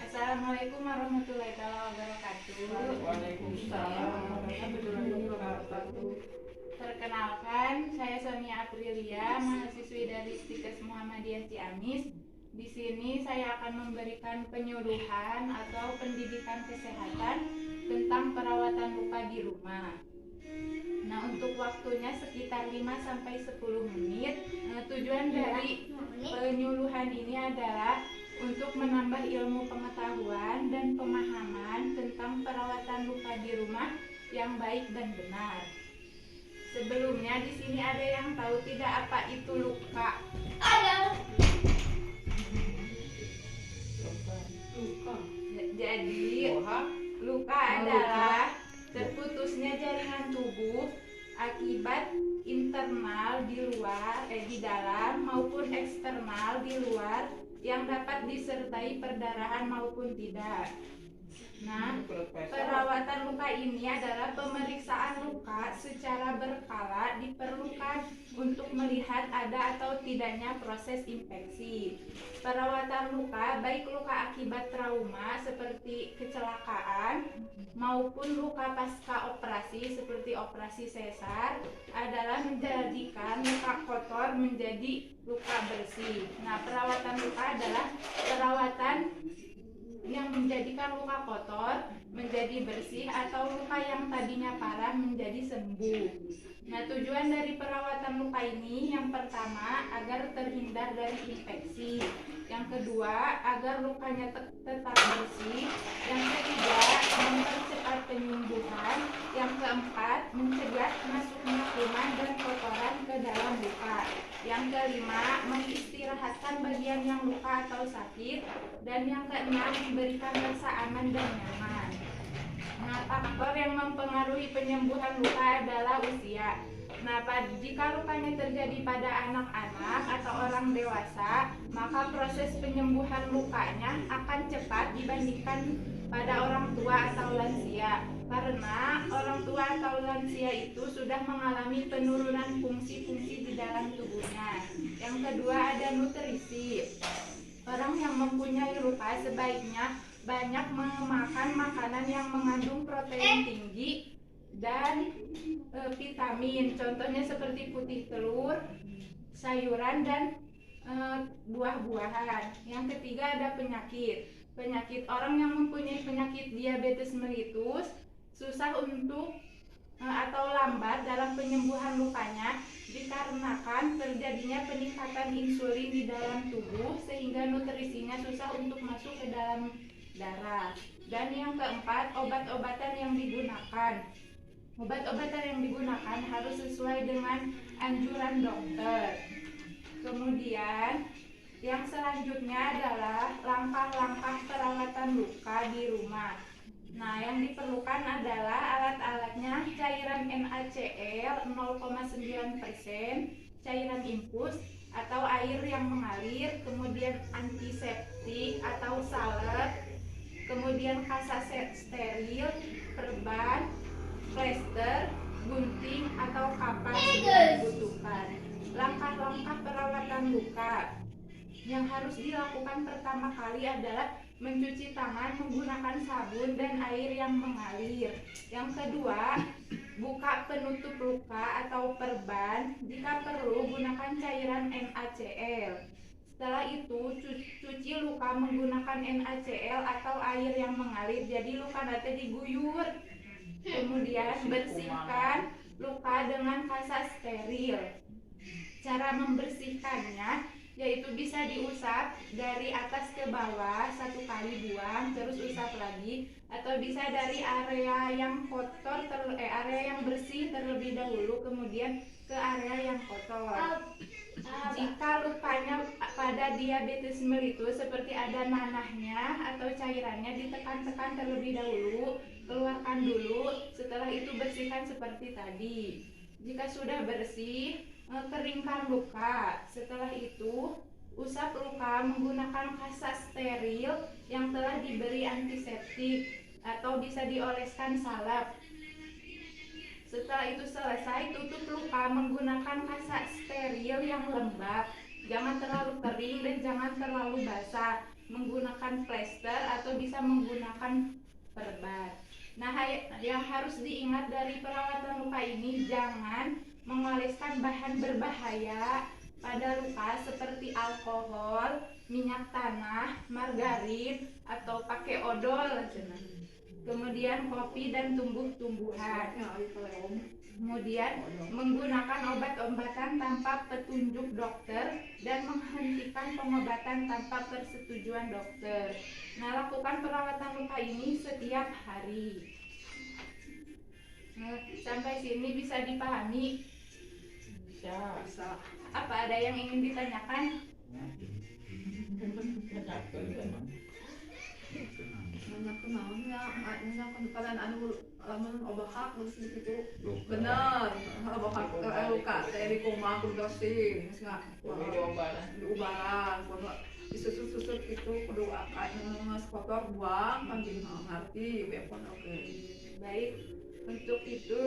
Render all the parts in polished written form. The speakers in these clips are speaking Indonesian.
Assalamualaikum warahmatullahi wabarakatuh. Waalaikumsalam warahmatullahi wabarakatuh. Perkenalkan, saya Sonia Aprilia, mahasiswi dari Stikes Muhammadiyah Ciamis. Di sini saya akan memberikan penyuluhan atau pendidikan kesehatan tentang perawatan luka di rumah. Nah, untuk waktunya sekitar 5-10 menit. Tujuan dari penyuluhan ini adalah untuk menambah ilmu pengetahuan dan pemahaman tentang perawatan luka di rumah yang baik dan benar. Sebelumnya di sini ada yang tahu tidak apa itu luka? Ada. Jadi luka adalah terputusnya jaringan tubuh akibat internal di dalam maupun eksternal di luar yang dapat disertai perdarahan maupun tidak. Nah, perawatan luka ini adalah pemeriksaan luka secara berkala diperlukan untuk melihat ada atau tidaknya proses infeksi. Perawatan luka, baik luka akibat trauma seperti kecelakaan maupun luka pasca operasi seperti operasi sesar, adalah menjadikan luka kotor menjadi luka bersih. Nah, perawatan luka adalah perawatan yang menjadikan luka kotor menjadi bersih atau luka yang tadinya parah menjadi sembuh. Nah, tujuan dari perawatan luka ini yang pertama agar terhindar dari infeksi, yang kedua agar lukanya tetap bersih, yang ketiga mempercepat penyembuhan, yang keempat mencegah masuknya kuman dan kotoran ke dalam luka, yang kelima mengistirahatkan bagian yang luka atau sakit, dan yang keenam memberikan rasa aman dan nyaman. Nah, faktor yang mempengaruhi penyembuhan luka adalah usia. Nah, jika lukanya terjadi pada anak-anak atau orang dewasa, maka proses penyembuhan lukanya akan cepat dibandingkan pada orang tua atau lansia. Karena orang tua atau lansia itu sudah mengalami penurunan fungsi-fungsi di dalam tubuhnya. Yang kedua ada nutrisi. Orang yang mempunyai luka sebaiknya banyak memakan makanan yang mengandung protein tinggi dan vitamin. Contohnya seperti putih telur, sayuran, dan buah-buahan. Yang ketiga ada penyakit. Orang yang mempunyai penyakit diabetes mellitus susah untuk atau lambat dalam penyembuhan lukanya dikarenakan terjadinya peningkatan insulin di dalam tubuh sehingga nutrisinya susah untuk masuk ke dalam darah. Dan yang keempat, obat-obatan yang digunakan. Obat-obatan yang digunakan harus sesuai dengan anjuran dokter. Kemudian yang selanjutnya adalah langkah-langkah perawatan luka di rumah. Nah, yang diperlukan adalah alat-alatnya cairan NaCl 0,9%, cairan infus atau air yang mengalir, kemudian antiseptik atau salep, kemudian kasa steril, perban, plester, gunting atau kapas yang dibutuhkan. Langkah-langkah perawatan luka yang harus dilakukan pertama kali adalah mencuci tangan menggunakan sabun dan air yang mengalir. Yang kedua, buka penutup luka atau perban. Jika perlu, gunakan cairan NaCl. Setelah itu, cuci luka menggunakan NaCl atau air yang mengalir. Jadi luka nanti diguyur. Kemudian bersihkan luka dengan kasa steril. Cara membersihkannya yaitu bisa diusap dari atas ke bawah, 1 kali buang terus usap lagi, atau bisa dari area yang kotor area yang bersih terlebih dahulu kemudian ke area yang kotor. Jika lukanya pada diabetes mellitus seperti ada nanahnya atau cairannya, ditekan-tekan terlebih dahulu, keluarkan dulu, setelah itu bersihkan seperti tadi. Jika sudah bersih, keringkan luka. Setelah itu, usap luka menggunakan kasa steril yang telah diberi antiseptik atau bisa dioleskan salep. Setelah itu selesai, tutup luka menggunakan kasa steril yang lembab. Jangan terlalu kering dan jangan terlalu basah. menggunakan plester atau bisa menggunakan perban. Nah, yang harus diingat dari perawatan luka ini, jangan mengoleskan bahan berbahaya pada luka seperti alkohol, minyak tanah, margarin, atau pakai odol. Kemudian kopi dan tumbuh-tumbuhan. Kemudian menggunakan obat-obatan tanpa petunjuk dokter dan menghentikan pengobatan tanpa persetujuan dokter. Nah, lakukan perawatan luka ini setiap hari. Nah, sampai sini bisa dipahami? Bisa. Apa ada yang ingin ditanyakan? Banyak kenaonnya, makanya kan anu lamun obahak terus gitu. Bener, obahak luka teh di koma kudu bersih, geus diubaran, kudu disusut-susut gitu, kudu geus kotor buang, kan jadi ngarti bepon oke. Baik, untuk itu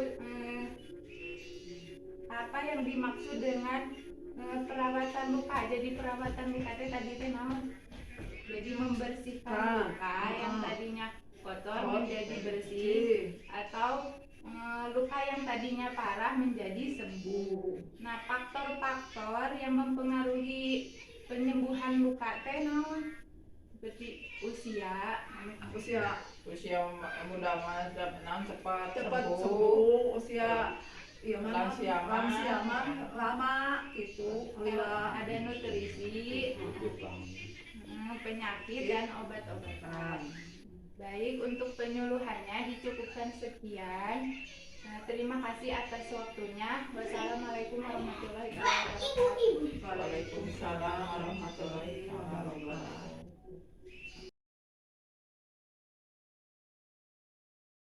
apa yang dimaksud dengan perawatan luka? Jadi perawatan luka tadi naon? Jadi membersihkan luka yang tadinya kotor menjadi bersih, atau luka yang tadinya parah menjadi sembuh. Nah, faktor-faktor yang mempengaruhi penyembuhan luka teh naon? Seperti usia muda mah cepat sembuh. sembuh, usia iya Lansia mah lama gitu. Ada nutrisi, penyakit dan obat-obatan. Baik, untuk penyuluhannya dicukupkan sekian. Nah, terima kasih atas waktunya. Wassalamualaikum warahmatullahi wabarakatuh. Waalaikumsalam warahmatullahi wabarakatuh.